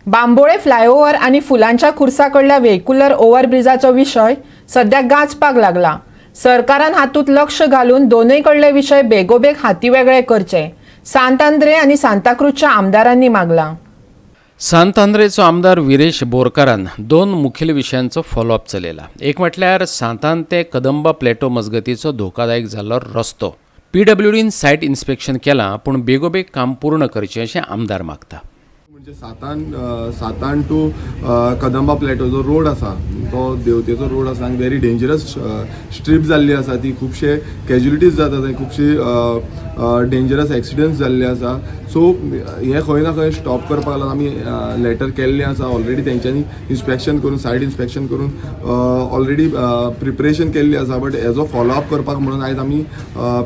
Bambolim flyover आणि फुलांच्या खुर्साकडल्या व्हेहिक्युलर ओव्हरब्रिजाचो विषय सध्या गाजपाक लागला. सरकारान हातूंत लक्ष घालून दोनूयकडले विषय बेगोबेग हातीवेगळे करचे सांत आंद्रे आणि सांताक्रूजच्या आमदारांनी मागला. सांत आंद्रेचो आमदार विरेश बोरकारान दोन मुखेल विशयांचो फॉलोअप चलयला. एक म्हटल्यार सांतान ते कदंबा प्लेटो मजगतीचो धोकादायक जाल्लो रस्तो. PWDन सायट इन्स्पेक्शन केलां, पूण बेगोबेग काम पूर्ण करचें अशें आमदार मागता. म्हणजे सातान टू कदंबा प्लेटो जो रोड आसा तो देवतेचो रोड आसा आनी व्हेरी डेंजरस स्ट्रीप जाल्ली आसा. ती खुबशे कॅज्युलिटीज जाता, थंय खुबशी डेंजरस एक्सिडंट्स जाल्ले आसा. सो हे खंय ना खंय स्टॉप करपाक लागून आमी लेटर केल्लें आसा. ऑलरेडी तेंच्यांनी इन्स्पेक्शन करून सायट इन्स्पेक्शन करून ऑलरेडी प्रिपरेशन केल्ली आसा. बट हेजो फॉलोअप करपाक म्हणून आयज आमी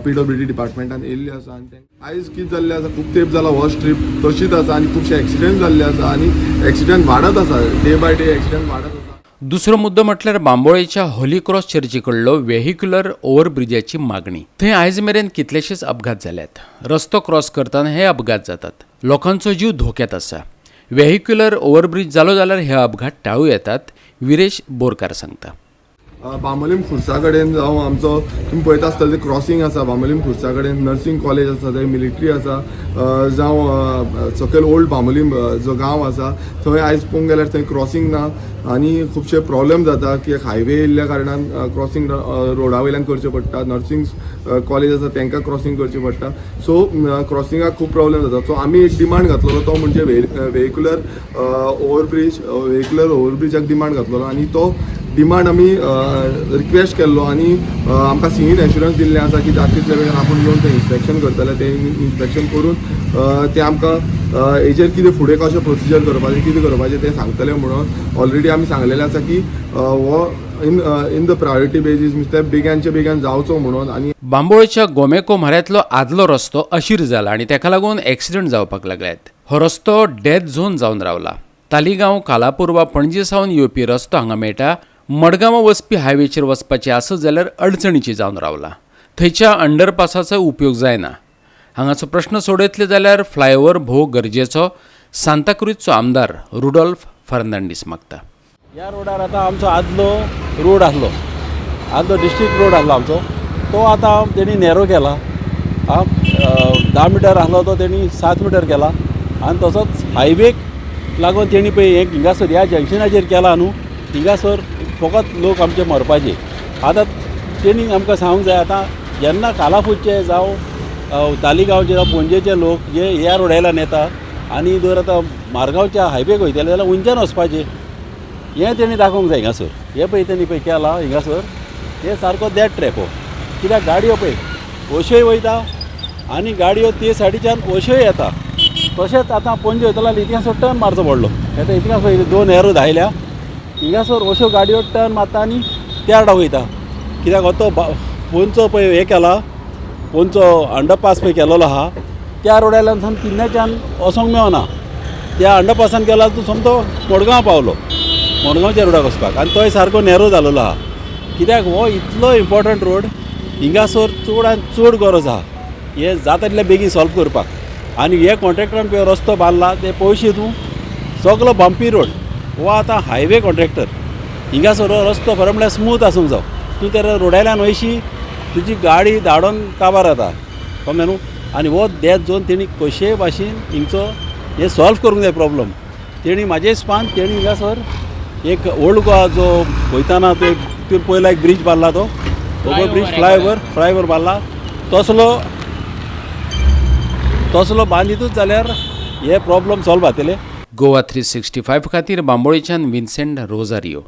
PWD डिपार्टमेंटान येयल्ले आसा. आनी आयज कितें जाल्लें आसा, खूब तेंप जाला हो स्ट्रीप तशीच आसा आनी खुबशे एक्सिडंट जाल्ले आसा आनी एक्सिडंट वाडत आसा. डे बाय डे एक्सिडंट वाडत आसा. दुसरो मुद्दो म्हटल्यार बांबोळेच्या होली क्रॉस चर्ची कडलो व्हेहिक्युलर ओव्हरब्रिजाची मागणी. थंय आयज मेरेन कितलेशेच अपघात जाल्यात. रस्तो क्रॉस करतना हे अपघात जातात. लोकांचो जीव धोक्यात आसा. व्हेहिक्युलर ओव्हरब्रिज जालो जाल्यार हे अपघात टाळूं येतात, विरेश बोरकार सांगता. बांबोलीम खुर्सा कडेन जावं आमचो तुमी पळयता आसतलें क्रॉसींग आसा. बांबोलीम खुर्सा कडेन नर्सिंग कॉलेज आसा, थंय मिलिटरी आसा. जावं सकयल ओल्ड बांबोलीम जो गांव आसा थंय आयज पळोवंक गेल्यार थंय क्रॉसींग ना आनी खुबशे प्रॉब्लेम जाता. कित्याक हायवे येयल्ल्या कारणान क्रॉसींग रोडा वयल्यान करचें पडटा. नर्सिंग कॉलेज आसा तांकां क्रॉसींग करचें पडटा. सो क्रॉसिंगाक खूब प्रॉब्लेम जाता. सो आमी एक डिमांड घातलेलो तो म्हणजे व्हेहिक्युलर ओव्हरब्रिजाक डिमांड घातलेलो आनी तो डिमांड आमी रिक्वेस्ट केल्लो आनी आमकां सीईन एश्युरन्स दिल्लें आसा की तितल्या वेळार आपूण येवन तें इन्स्पेक्शन करतले. तें इन्स्पेक्शन करून ते आमकां हेजेर कितें फुडें कशें प्रोसिजर करपाचें कितें करपाचें तें सांगतले म्हणून ऑलरेडी आमी सांगलेलें आसा की हो इन द प्रायोरिटी बेजीस म्हणजे बेग्यानचे बेग्यान जावचो म्हणून. आनी बांबोळेच्या गोमेको म्हाऱ्यांतलो आदलो रस्तो अशीर जाला आनी ताका लागून एक्सिडंट जावपाक लागल्यात. हो रस्तो डेथ झोन जावन रावला. तालिगांव, कालापूर वा पणजे सावन येवपी रस्तो हांगा मेळटा. मडगांवां वचपी हायवेचेर वचपाचें आसत जाल्यार अडचणीची जावन रावला. थंयच्या अंडरपासाचो उपयोग जायना. हांगाचो प्रश्न सोडयतले जाल्यार फ्लायओव्हर भोव गरजेचो, सांताक्रूजचो आमदार रुडॉल्फ फर्नांडीस मागता. ह्या रोडार आतां आमचो आदलो रोड आसलो, आदलो डिस्ट्रिक्ट रोड आसलो आमचो, तो आतां तेणी नॅरो केला. 10 मिटर आसलो तो तेणी 7 मिटर केला. आनी तसोच हायवेक लागून तेणी पळय हें हिंगासर ह्या जंक्शनाचेर केला न्हू, हिंगासर फकत लोक आमचे मरपाचे. आतां तेणी आमकां सांगूंक जाय आतां जेन्ना कालापूरचे जावं तालिगांवचे जावं पणजेचे लोक जे ह्या रोडायल्यान येता आनी जर आतां मारगांवच्या हायवेक वयतले जाल्यार उंच्यान वचपाचें हें तेणी दाखोवंक जाय. हिंगासर हे पळय तेणी पळय केलां हिंगासर हे सारको देड ट्रॅक हो. कित्याक गाडयो पळय अश्योय वयता आनी गाडयो ते सायडीच्यान अश्योय येता. तशेंच आतां पणजे वयतलो जाल्यार इतिहासर टर्न मारचो पडलो. आतां इतिहास पळय 2 एरो धायल्या हिंगासर अश्यो गाडयो टर्न मारता आनी त्या वाटा वयता. कित्याक हो तो पोंचो पळय हे केला, पोंचो अंडरपास पळय केलेलो आहा त्या रोडायल्यान सावन किन्नेच्यान वचोंक मेळना. त्या अंडरपासान गेला तूं समतो मडगांव पावलो, मडगांवच्या रोडाक वचपाक, आनी तोय सारको नॅरो जालोलो आहा. कित्याक हो इतलो इम्पॉर्टंट रोड हिंगासर चड आनी चड गरज आहा हे जाता तितले बेगीन सॉल्व करपाक. आनी हे कॉन्ट्रॅक्टरान पळय रस्तो बांदला ते पयशे तूं सगलो बंपी रोड हो आतां हायवे कॉन्ट्रॅक्टर. हिंगासर हो रस्तो खरो म्हळ्यार स्मूथ आसूंक जाय. तूं त्या रोडायल्यान वयशी तुजी गाडी धाडोन काबार जाता कळ्ळें न्हू. आनी हो डेथ झोन तेणी कशे भाशेन हिंगचो हे सॉल्व करूंक जाय प्रॉब्लम. तेणी म्हाजे हिसपान तेणी हिंगासर एक ओल्ड गोवा जो वयताना तो पयला एक ब्रीज बांदला, तो ओवर ब्रीज फ्लायओव्हर बांदला. तसलो बांदितूच जाल्यार हे प्रॉब्लम सॉल्व जातले. गोवा 365 खातीर बांबोळेच्यान विन्सेंट रोजारियो.